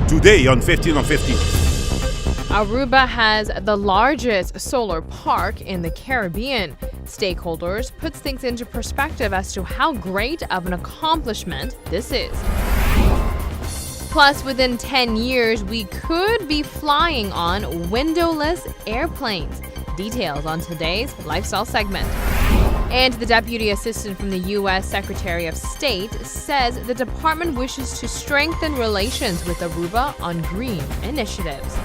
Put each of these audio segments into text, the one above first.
today on 15 on 15. Aruba has the largest solar park in the Caribbean. Stakeholders puts things into perspective as to how great of an accomplishment this is. Plus, within 10 years, we could be flying on windowless airplanes. Details on today's lifestyle segment. And the deputy assistant from the U.S. Secretary of State says the department wishes to strengthen relations with Aruba on green initiatives.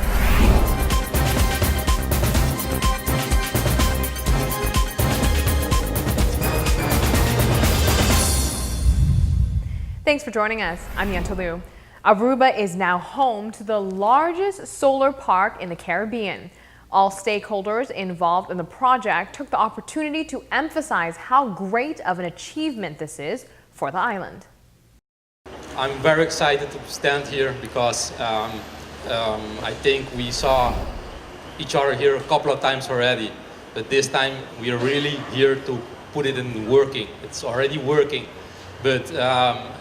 Thanks for joining us. I'm Yentl Lieuw. Aruba is now home to the largest solar park in the Caribbean. All stakeholders involved in the project took the opportunity to emphasize how great of an achievement this is for the island. I'm very excited to stand here because I think we saw each other here a couple of times already, but this time we are really here to put it in working. It's already working, but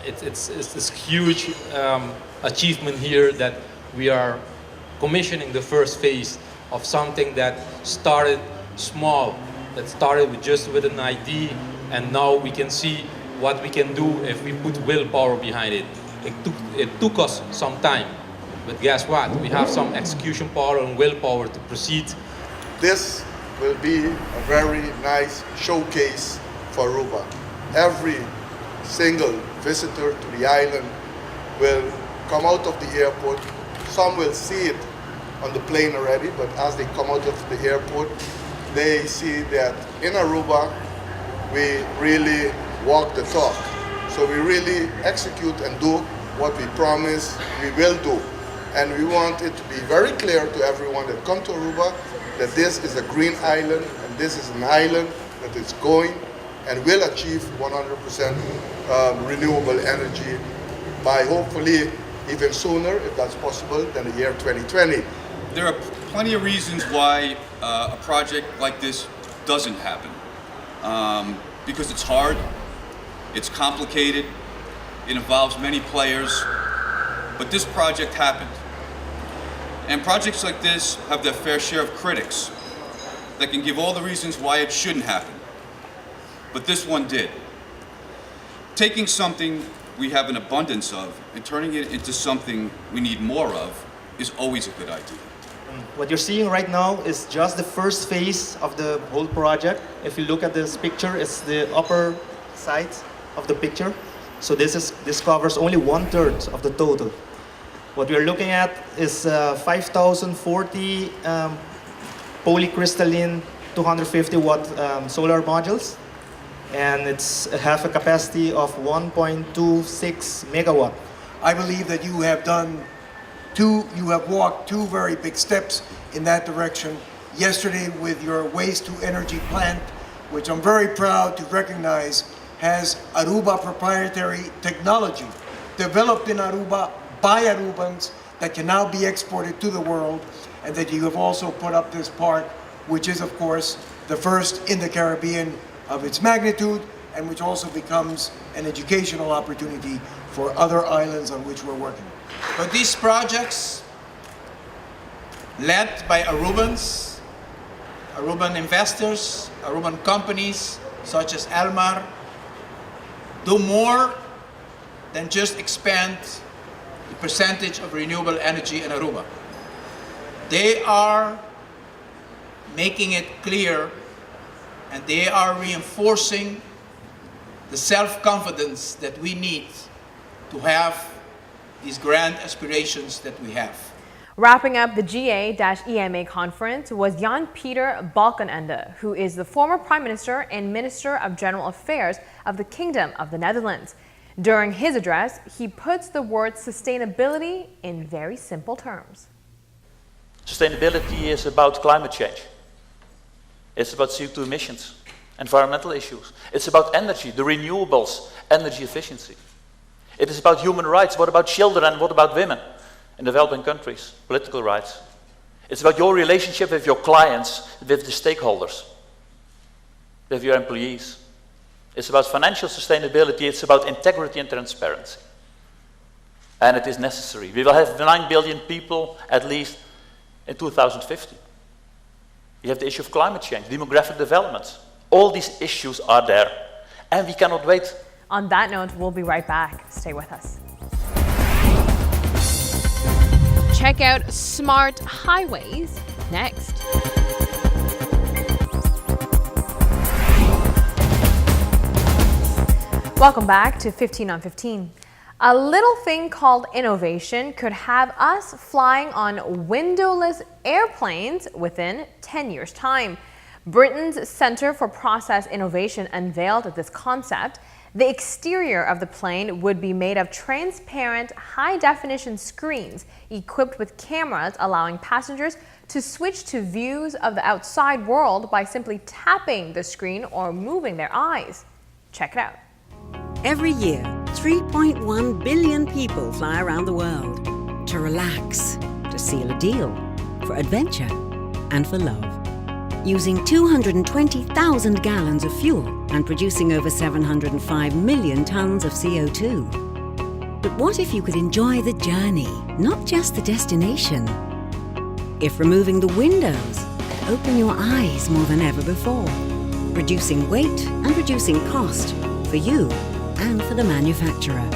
it's this huge achievement here that we are commissioning the first phase of something that started small, that started with an idea, and now we can see what we can do if we put willpower behind it. It took us some time, but guess what? We have some execution power and willpower to proceed. This will be a very nice showcase for Aruba. Every single visitor to the island will come out of the airport. Some will see it on the plane already, but as they come out of the airport, they see that in Aruba, we really walk the talk. So we really execute and do what we promise we will do. And we want it to be very clear to everyone that come to Aruba that this is a green island, and this is an island that is going and will achieve 100% renewable energy by hopefully even sooner, if that's possible, than the year 2020. There are plenty of reasons why a project like this doesn't happen. Because it's hard, it's complicated, it involves many players, but this project happened. And projects like this have their fair share of critics that can give all the reasons why it shouldn't happen. But this one did. Taking something we have an abundance of and turning it into something we need more of is always a good idea. What you're seeing right now is just the first phase of the whole project. If you look at this picture, it's the upper side of the picture. So this covers only 1/3 of the total. What we're looking at is 5,040 polycrystalline 250 watt solar modules, and it's have a capacity of 1.26 megawatt. I believe that you have walked two very big steps in that direction yesterday with your waste to energy plant, which I'm very proud to recognize has Aruba proprietary technology developed in Aruba by Arubans that can now be exported to the world, and that you have also put up this park, which is of course the first in the Caribbean of its magnitude, and which also becomes an educational opportunity for other islands on which we're working. But these projects, led by Arubans, Aruban investors, Aruban companies such as Elmar, do more than just expand the percentage of renewable energy in Aruba. They are making it clear, and they are reinforcing the self-confidence that we need to have these grand aspirations that we have. Wrapping up the GA-EMA conference was Jan-Peter Balkenende, who is the former Prime Minister and Minister of General Affairs of the Kingdom of the Netherlands. During his address, he puts the word sustainability in very simple terms. Sustainability is about climate change. It's about CO2 emissions, environmental issues. It's about energy, the renewables, energy efficiency. It is about human rights. What about children? What about women in developing countries? Political rights. It's about your relationship with your clients, with the stakeholders, with your employees. It's about financial sustainability. It's about integrity and transparency. and it is necessary. We will have 9 billion people at least in 2050. You have the issue of climate change, demographic development. All these issues are there, and we cannot wait. On that note, we'll be right back. Stay with us. Check out smart highways next. Welcome back to 15 on 15. A little thing called innovation could have us flying on windowless airplanes within 10 years' time. Britain's Centre for Process Innovation unveiled this concept. The exterior of the plane would be made of transparent, high-definition screens equipped with cameras, allowing passengers to switch to views of the outside world by simply tapping the screen or moving their eyes. Check it out. Every year, 3.1 billion people fly around the world to relax, to seal a deal, for adventure, and for love. Using 220,000 gallons of fuel and producing over 705 million tons of CO2. But what if you could enjoy the journey, not just the destination? If removing the windows could open your eyes more than ever before, reducing weight and reducing cost for you and for the manufacturer.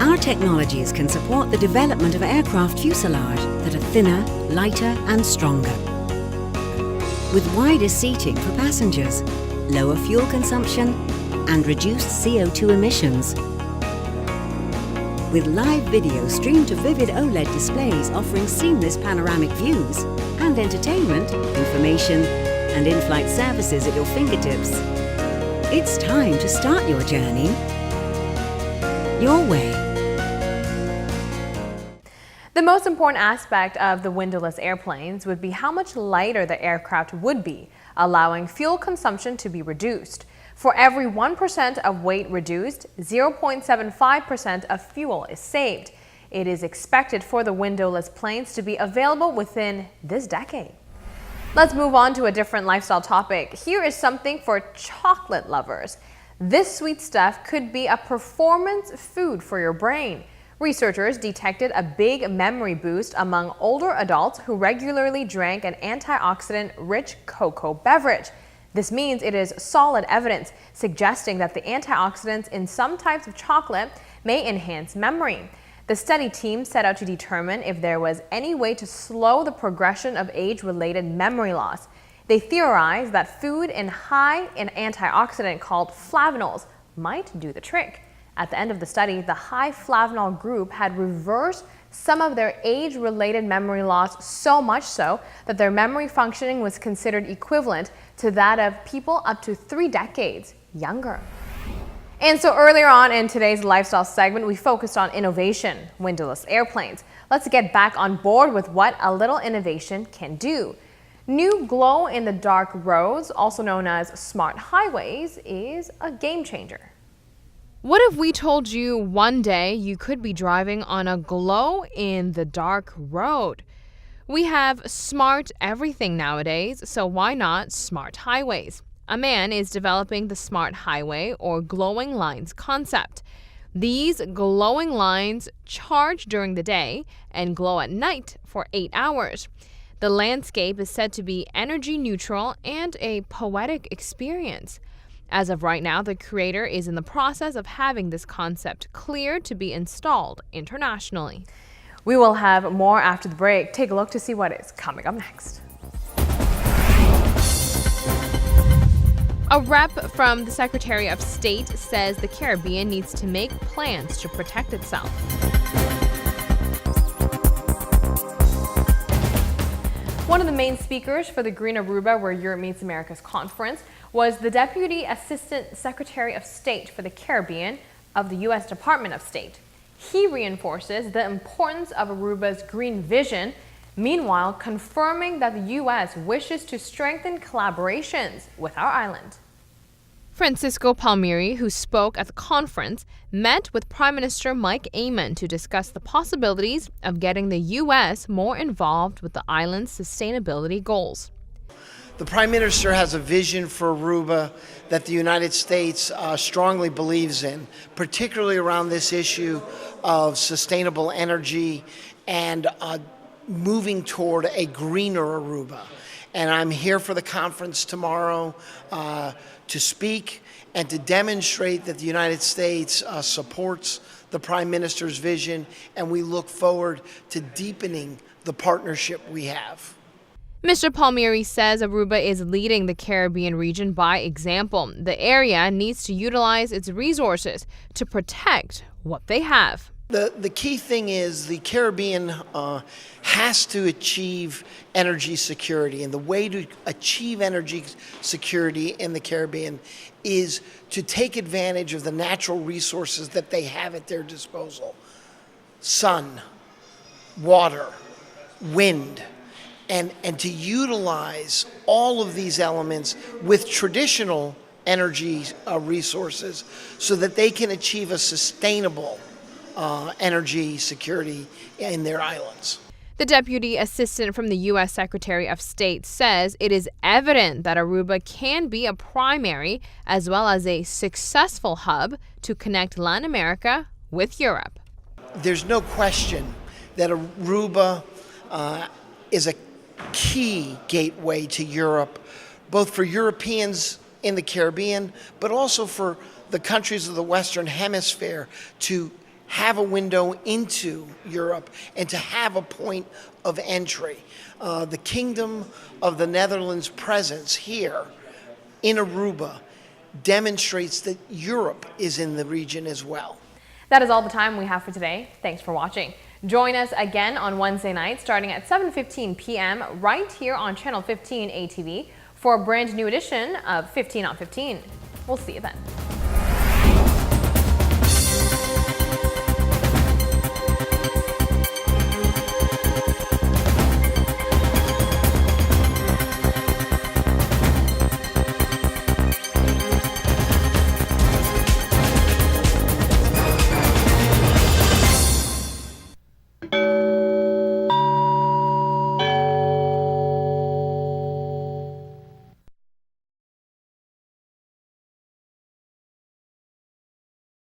Our technologies can support the development of aircraft fuselage that are thinner, lighter and stronger. With wider seating for passengers, lower fuel consumption and reduced CO2 emissions. With live video streamed to vivid OLED displays offering seamless panoramic views and entertainment, information and in-flight services at your fingertips. It's time to start your journey your way. The most important aspect of the windowless airplanes would be how much lighter the aircraft would be, allowing fuel consumption to be reduced. For every 1% of weight reduced, 0.75% of fuel is saved. It is expected for the windowless planes to be available within this decade. Let's move on to a different lifestyle topic. Here is something for chocolate lovers. This sweet stuff could be a performance food for your brain. Researchers detected a big memory boost among older adults who regularly drank an antioxidant-rich cocoa beverage. This means it is solid evidence suggesting that the antioxidants in some types of chocolate may enhance memory. The study team set out to determine if there was any way to slow the progression of age-related memory loss. They theorized that food high in antioxidant called flavonols might do the trick. At the end of the study, the high flavanol group had reversed some of their age-related memory loss, so much so that their memory functioning was considered equivalent to that of people up to 3 decades younger. And so earlier on in today's lifestyle segment, we focused on innovation, windowless airplanes. Let's get back on board with what a little innovation can do. New glow-in-the-dark roads, also known as smart highways, is a game changer. What if we told you one day you could be driving on a glow-in-the-dark road? We have smart everything nowadays, so why not smart highways? A man is developing the smart highway or glowing lines concept. These glowing lines charge during the day and glow at night for 8 hours. The landscape is said to be energy neutral and a poetic experience. As of right now, the creator is in the process of having this concept cleared to be installed internationally. We will have more after the break. Take a look to see what is coming up next. A rep from the Secretary of State says the Caribbean needs to make plans to protect itself. One of the main speakers for the Green Aruba Where Europe Meets America's conference was the Deputy Assistant Secretary of State for the Caribbean of the U.S. Department of State. He reinforces the importance of Aruba's green vision, meanwhile confirming that the U.S. wishes to strengthen collaborations with our island. Francisco Palmieri, who spoke at the conference, met with Prime Minister Mike Amon to discuss the possibilities of getting the U.S. more involved with the island's sustainability goals. The Prime Minister has a vision for Aruba that the United States strongly believes in, particularly around this issue of sustainable energy and moving toward a greener Aruba. And I'm here for the conference tomorrow to speak and to demonstrate that the United States supports the Prime Minister's vision, and we look forward to deepening the partnership we have. Mr. Palmieri says Aruba is leading the Caribbean region by example. The area needs to utilize its resources to protect what they have. The key thing is the Caribbean has to achieve energy security, and the way to achieve energy security in the Caribbean is to take advantage of the natural resources that they have at their disposal. Sun, water, wind, and to utilize all of these elements with traditional energy resources so that they can achieve a sustainable energy security in their islands. The deputy assistant from the U.S. Secretary of State says it is evident that Aruba can be a primary as well as a successful hub to connect Latin America with Europe. There's no question that Aruba is a key gateway to Europe, both for Europeans in the Caribbean, but also for the countries of the Western Hemisphere to have a window into Europe and to have a point of entry. The Kingdom of the Netherlands' presence here in Aruba demonstrates that Europe is in the region as well. That is all the time we have for today. Thanks for watching. Join us again on Wednesday night starting at 7:15 p.m. right here on Channel 15 ATV for a brand new edition of 15 on 15. We'll see you then.